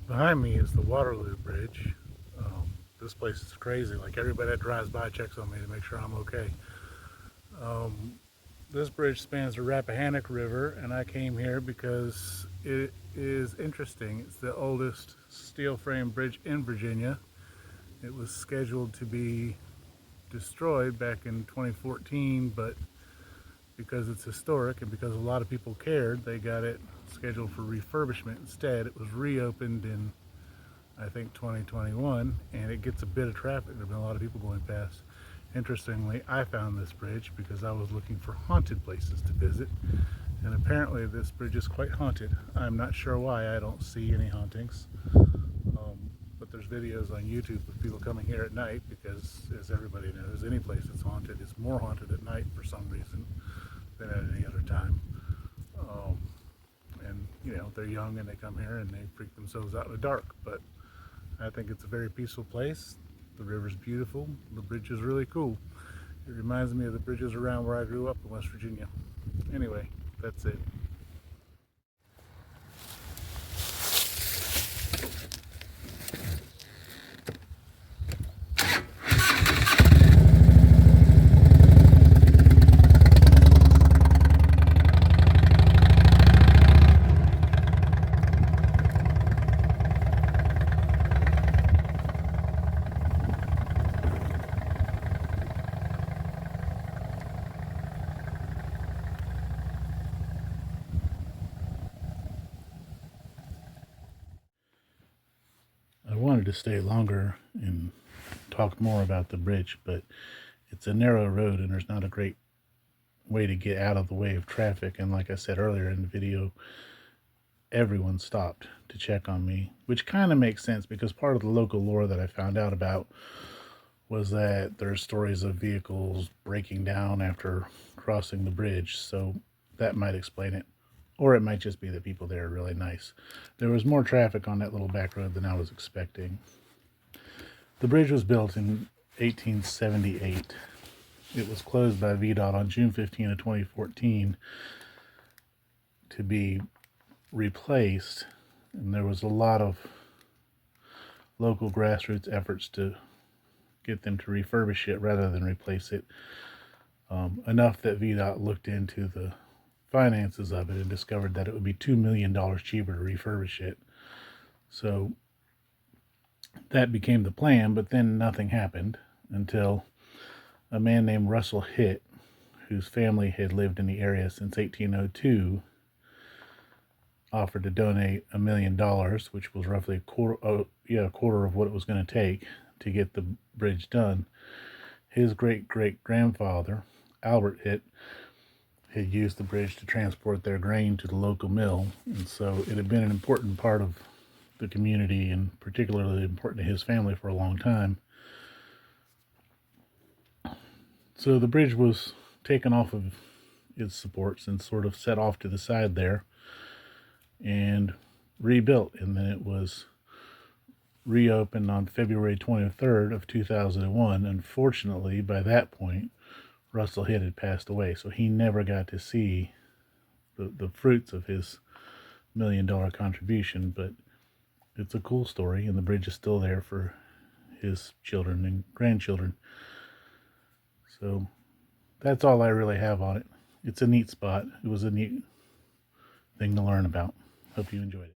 Behind me is the Waterloo Bridge. This place is crazy. Like, everybody that drives by checks on me to make sure I'm okay. This bridge spans the Rappahannock River, and I came here because it is interesting. It's the oldest steel frame bridge in Virginia. It was scheduled to be destroyed back in 2014, but because it's historic and because a lot of people cared, they got it scheduled for refurbishment instead. It was reopened in, I think, 2021, and it gets a bit of traffic. There have been a lot of people going past. Interestingly, I found this bridge because I was looking for haunted places to visit, and apparently this bridge is quite haunted. I'm not sure why. I don't see any hauntings, but there's videos on YouTube of people coming here at night because, as everybody knows, any place that's haunted is more haunted at night for some reason than at any other time. And you know, they're young and they come here and they freak themselves out in the dark, but I think it's a very peaceful place. The river's beautiful. The bridge is really cool. It reminds me of the bridges around where I grew up in West Virginia. Anyway, that's it. I wanted to stay longer and talk more about the bridge, but it's a narrow road and there's not a great way to get out of the way of traffic. And like I said earlier in the video, everyone stopped to check on me, which kind of makes sense because part of the local lore that I found out about was that there's stories of vehicles breaking down after crossing the bridge, so that might explain it. Or it might just be that people there are really nice. There was more traffic on that little back road than I was expecting. The bridge was built in 1878. It was closed by VDOT on June 15 of 2014 to be replaced, and there was a lot of local grassroots efforts to get them to refurbish it rather than replace it. Enough that VDOT looked into the finances of it and discovered that it would be $2 million cheaper to refurbish it. So that became the plan, but then nothing happened until a man named Russell Hitt, whose family had lived in the area since 1802, offered to donate $1 million, which was roughly a quarter of what it was going to take to get the bridge done. His great-great-grandfather, Albert Hitt, had used the bridge to transport their grain to the local mill, and so it had been an important part of the community and particularly important to his family for a long time. So the bridge was taken off of its supports and sort of set off to the side there and rebuilt, and then it was reopened on February 23rd of 2001. Unfortunately, by that point, Russell Hitt had passed away, so he never got to see the fruits of his $1 million contribution, but it's a cool story, and the bridge is still there for his children and grandchildren. So that's all I really have on it. It's a neat spot. It was a neat thing to learn about. Hope you enjoyed it.